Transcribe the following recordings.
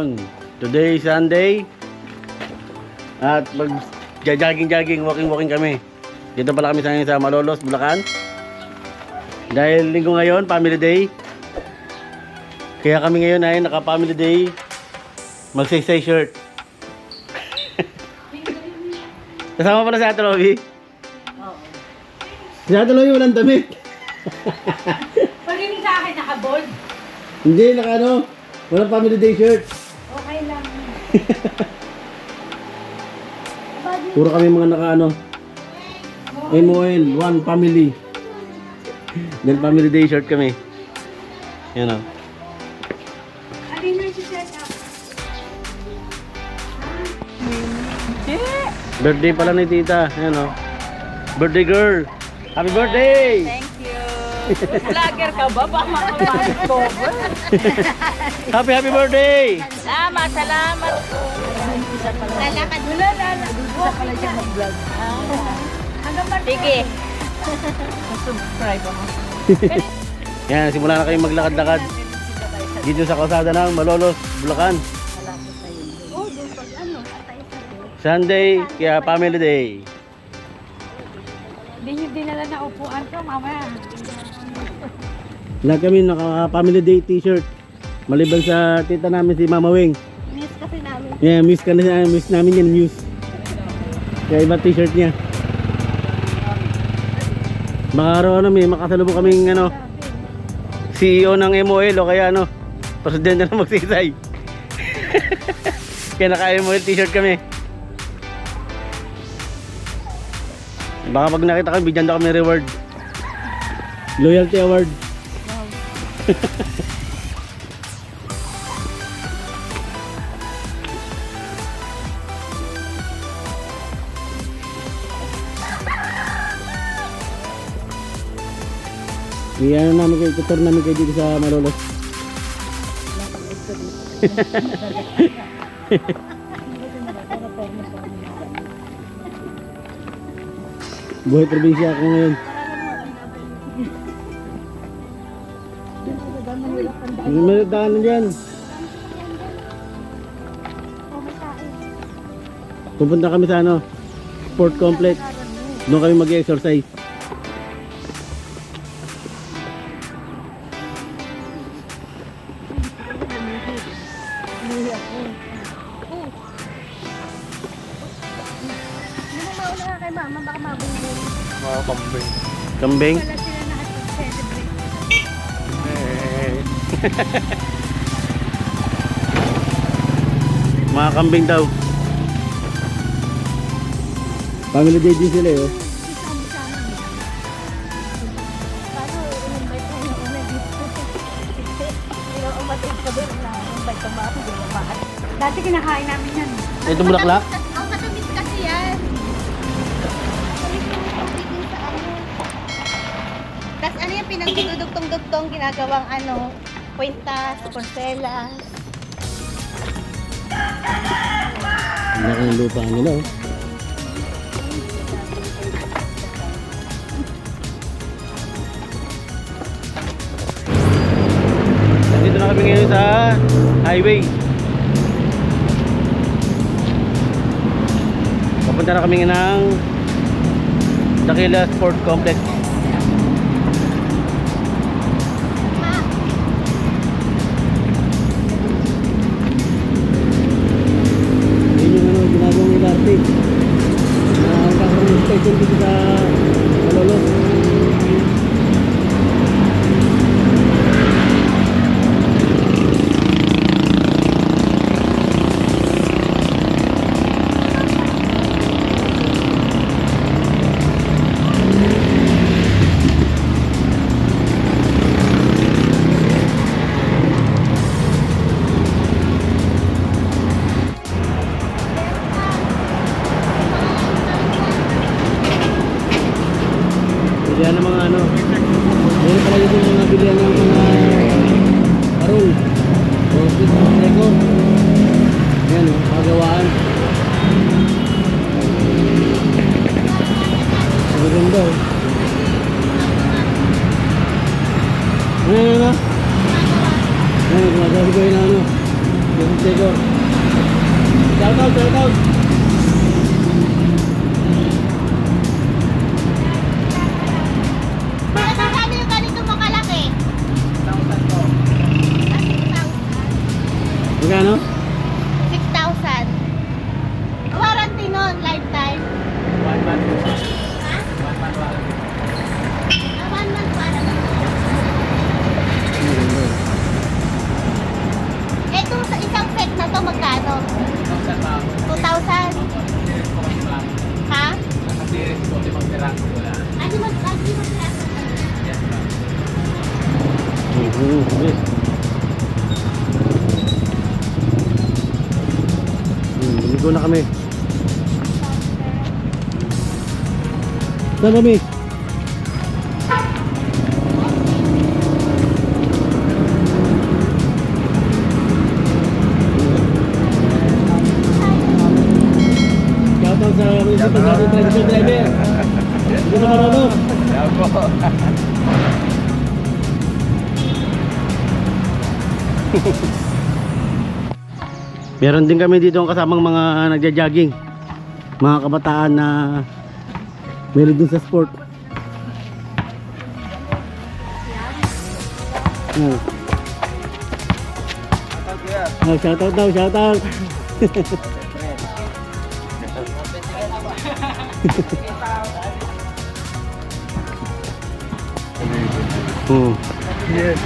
Yun. Today Sunday. At mag-jogging, walking kami. Dito pala kami sa Malolos, Bulacan. Dahil linggo ngayon, family day. Kaya kami ngayon ay naka-family day. Mag-say shirt. Kasama pala si Ate Lovie. Oo. Si Ate Lovie walang damit. Pagiging sa akin, naka-bold. Hindi, walang family day shirt. Okay lang. Puro kami mga MOL, one family. Then family day shirt kami. Yan o. Alin na si set up? Birthday pala ni tita. Yan o. Birthday girl. Happy birthday! Thank you. Vlogger ka ba? Baka makapasok ko. Happy birthday! Salamat po. Lalakad mo na, Huwag pala siya mag-vlog. Sige. Subscribe ako. Yan, simula na kayong maglakad-lakad dito sa kalsada ng Malolos, Bulacan. Oh, doon pag Sunday, kaya family day. Hindi nyo dinala na upuan ko, mamaya. Lahat kami naka-family day t-shirt. Maliban sa tita namin si Mama Wing. Miss kasi namin. Yeah, miss namin yan, news. Kaya iba t-shirt niya. Baka araw may makasalubong kaming CEO ng MOL o kaya presidente na magsisay. Kaya naka-MOL t-shirt kami. Baka pag nakita kami, bigyan daw kami reward. Loyalty award. Iyan namin kayo, tutor namin kayo dito sa Malolos. Buhay probinsya ako ngayon. May daanan dyan. Pupunta kami sa sport complex. Doon kami mag-exercise. Mga kambing. Kambing? Wala sila nakapag-celebrate. Mga kambing daw. Family day din sila eh. Paano in-invite tayo ng una dito? Umatid ka doon na invite ka ba ako doon na dati kinakain namin yan. Ito bulaklak? Ang katamis kasi yan. Tapos ano yung pinagdudugtong-dugtong ginagawang kwintas, porcelas. Laki ng lupa nila oh. Dito na kami ngayon sa highway. Papunta na kami ng Daquila Sport Complex. Ginagawang nila arte na kakaroon station dito sa Malolos. Diego. Shout out, shout out. Magkano yung ganito mo kalaki? 6,000. Magkano? 6,000. Warranty nun, lifetime. 1 month. Ha? 1 month warranty. 1 month warranty. Etong sa isang set na to, magkano? 2,000 pa ako. 2,000. Series ko kasi lang. Ha? Naka-series ko, 5 piraso ko lang. Ano mas Yes, ma'am. Sige. Ligo na kami. Saan kami? Shoutout sa municipal natin, tricycle driver. Dito sa Manolo. Yan po. Meron din kami dito ang kasamang mga nagja-jogging. Mga kabataan na meron din sa sport. Shoutout daw, shoutout. Yes.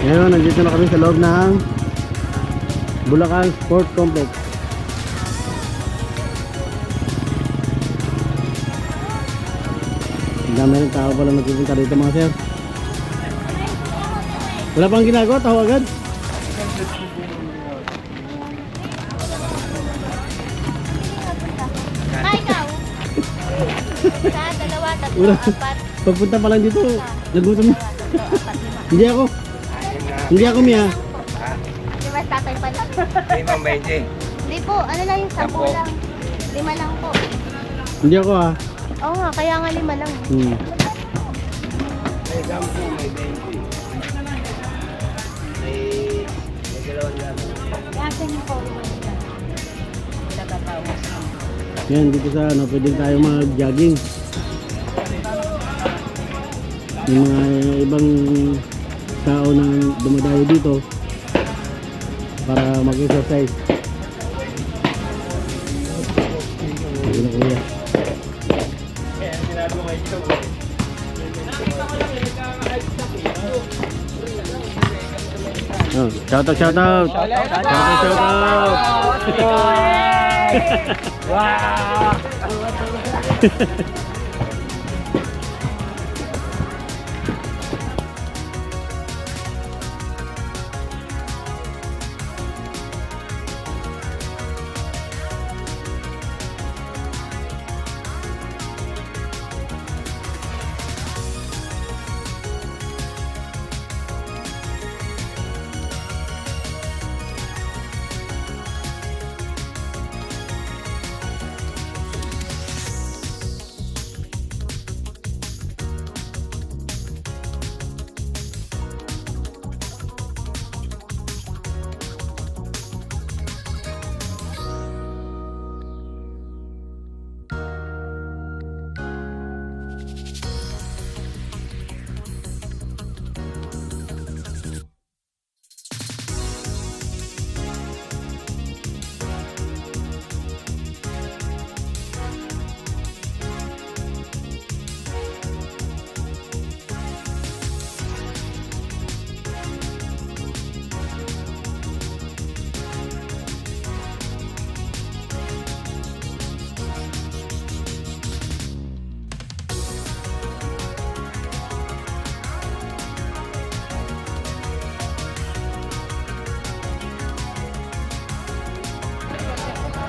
Ngayon, nandito na kami sa loob ng Bulacan Sport Complex. Ang dami rin tao pala nagpupunta dito mga sir. Wala pang ginagawa, taho agad. Kaya ikaw? Isa, dalawa, tatlo, Wala. apat. Pagpunta pa lang dito, nagutom na. Tatlo, apat, lima. Hindi ako. Hindi ako, Mia. Di ba tatay pa lang? Hey, Ma'am Benji. Hindi po, ano lang yung 10 lang. 5 lang po. Hindi ako ah. Oo nga, kaya nga 5 lang. May sampu, may Benji. May dalawang gano'n. Asan yung phone mo? Yan, dito sa ano, pwede tayo mag-jogging. Yung mga ibang tao na dumadayo dito para mag-exercise. Sige na kuya. Oh, shoutout, shoutout. Shoutout, Wow!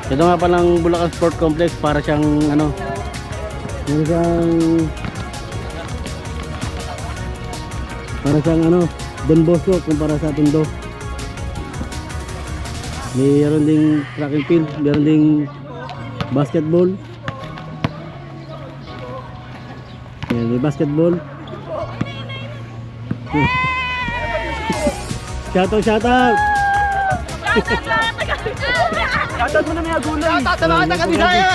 Ito nga palang Bulacan Sport Complex, para siyang ano, para siyang ano, Don Bosco kumpara sa Tondo. Mayroon ding track and field, mayroon ding basketball. Ayan, may basketball. Shoutout, shoutout. Shoutout mo na may agulay. Shoutout sa mga taga-Bisaya.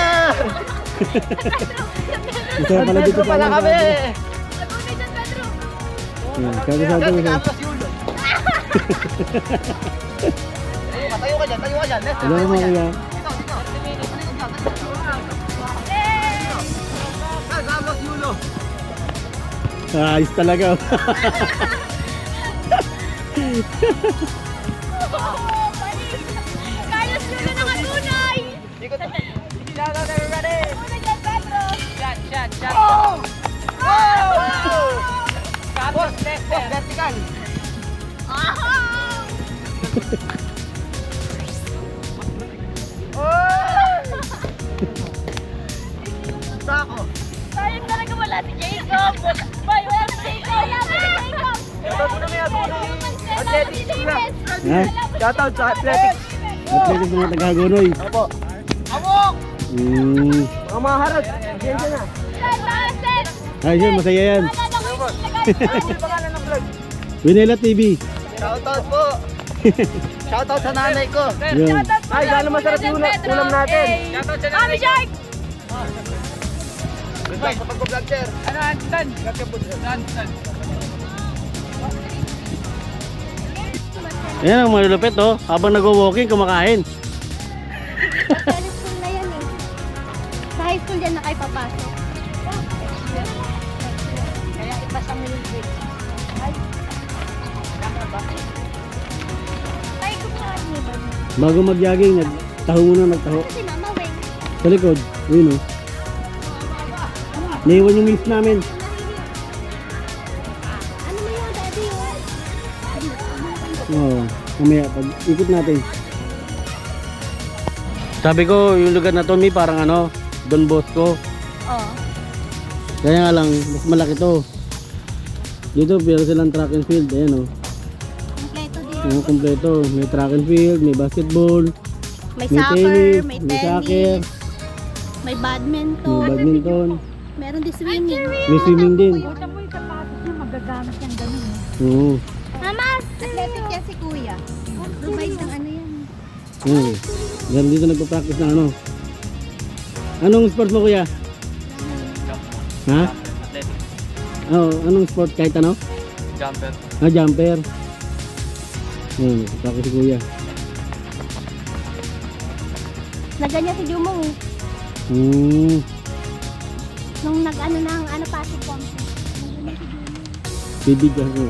Isa pala dito Pala kami. Shoutout. Tayo ka dyan, tayo ka dyan. Hello mga kuya. Kasama si Yulo. Ayos talaga. Kayos nyo na nakatunay! Ikot. Oh! Tapos, vertical. Sako. Sayang talaga wala si Jacob! Boy, wala si Jacob! Wala si Jacob! Shoutout mo na may agulay. Athletics na. Ha? Shoutout sa athletics. Athletics mga taga-Hagonoy. Opo. Awok! Hmm. Mga harag. Diyan dyan na. Ayos yun, masaya yan. Ano yung pangalan ng vlog? Winela TV. Shoutout po. Shoutout sa nanay ko. Yun. Ay, gano'n masarap yung ulam natin. Shoutout sa nanay ko. Good luck sa pag-vlog, sir. Ano, handstand? Ayan ang malulupit oh. Habang nag-walking, kumakain. Sa high school na yan eh. Sa high school yan na kayo papasok. Kaya ipasang mo yung grade. Ay. Ay, kumain niyo ba? Bago mag-jogging, nagtaho muna, nagtaho. Si Mama Weng. Sa likod, yun oh. Naiwan yung miss namin. Ano mo yung daddy yun? Oo, mamaya, pag ikot natin. Sabi ko, yung lugar na to, may parang ano, Don Bosco. Oo. Kaya nga lang, mas malaki to. Dito, pero silang track and field. Ayan oh. Kompleto din. Yung kompleto. May track and field, may basketball, May may soccer, tennis, may may soccer, tennis, may badminton, may badminton, meron din swimming. may swimming din. Buta mo yung sapatos niya, magagamit yung ganun. Oo. Mama, athletic yan si Kuya. Provide ng ano yan. Oo. Yan dito nagpa-practice ng ano. Anong sport mo kuya? Ha? Oo, anong sport kahit ano? Jumper. Jumper. Yan, nagpa-practice si kuya. Naganyan si Jumong eh. Nung nag-ano ng ano pasok ko. Bibig ako.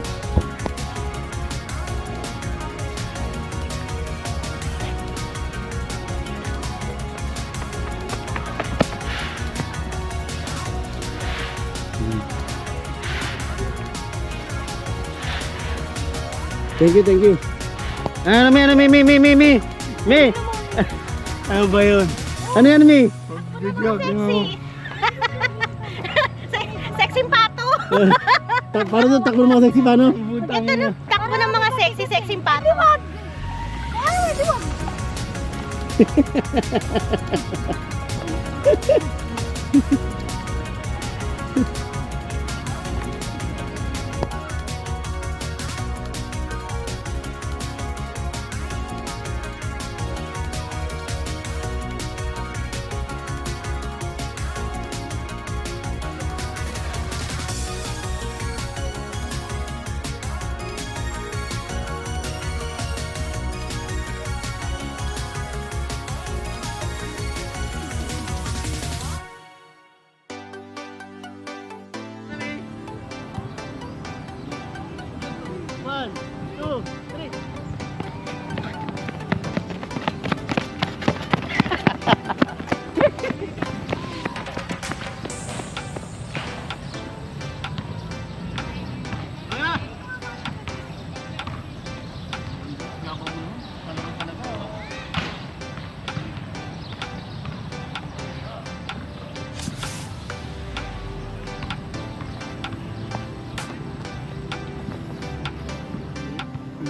Thank you, thank you. Ano mi. Ano ba yun? Ano yan, mi? Sexy. Sexy pato. Para doon, takbo ng mga sexy paano? Ito no, takbo ng mga sexy pato. Ay, diwag. One, two, three.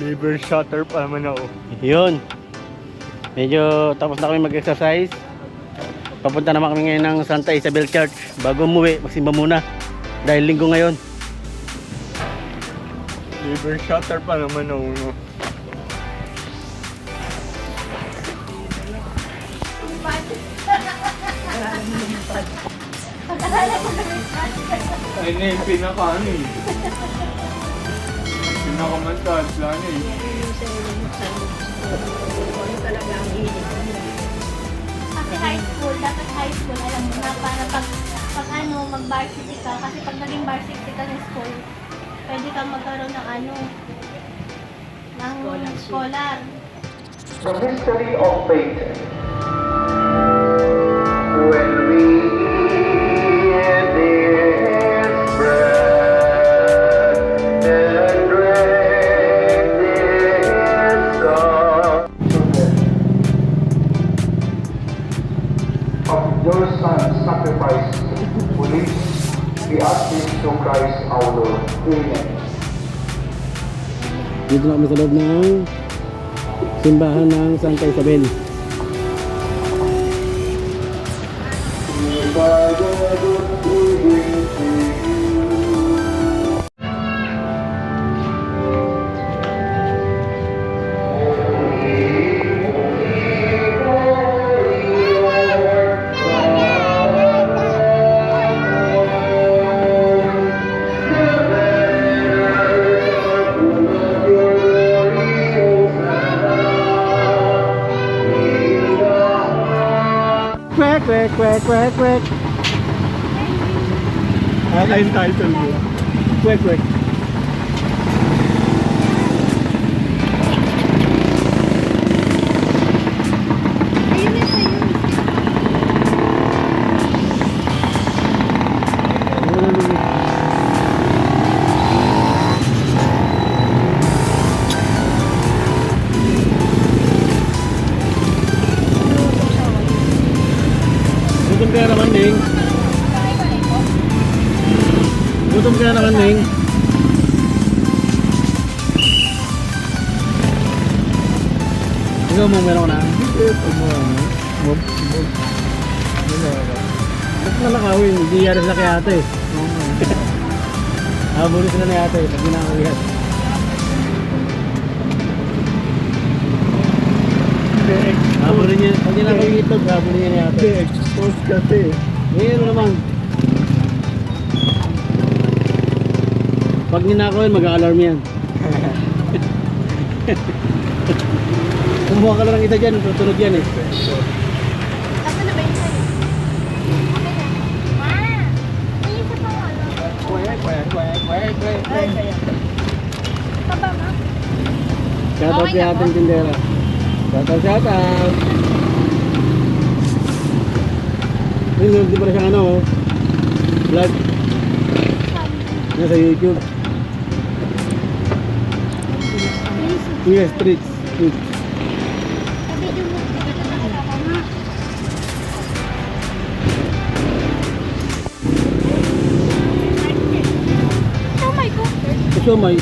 Liver shutter pa naman ako. Yun. Medyo tapos na kami mag-exercise. Papunta naman kami ngayon ng Santa Isabel Church. Bago umuwi, magsimba muna. Dahil linggo ngayon. Liver shutter pa naman ako. No? Ay na yung pinaka ano eh. Pinakamantas lang eh. Kasi high school, dapat high school, alam mo na, para pag ano, mag-varsity ka, kasi pag naging varsity ka ng school, pwede kang magkaroon ng ano, ng scholar. The mystery of faith. When we eat this bread and drink this cup of your Son's sacrifice, we ask this to Christ our Lord. Amen. Dito na kami sa loob ng simbahan ng Santa Isabel. By the good we bring to you. Kwek, kwek, kwek, kwek, kwek. Ano yung title mo? Kwek, kwek. Ayun na sa'yo. Gutom kaya naman, Ning. Gutom kaya naman, Ning. Ikaw mo, meron ka na? Ba't na nakawin? Hindi yari sila kay ate. Habulin sila ni ate pag ginakawihan. Habulin niya, pag ginakawihan itlog, habulin niya ni ate. Expose kasi. Eh, ano naman? Pag ninakawin, mag-a-alarm yan. Kumuha ka lang ng isa dyan, tutunog yan eh. Tapos na ba yun sa'yo? Okay na. Ma! May isa pa nga, ano? Ay, kaya. Baba, ma. Shoutout Okay kay na po. ating tindera. Shoutout, shoutout. Ayun, di pala siyang ano, oh. Vlog. Nasa YouTube. Yes, streets. Sabi dun mo, dito na nakita ma. Oh my God! Ito may.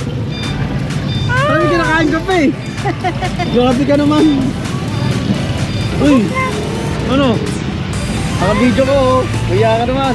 Parang may kinakain ka pa eh. Grabe ka naman. Uy! Ano? Naka-video ko oh. Kaya ka naman.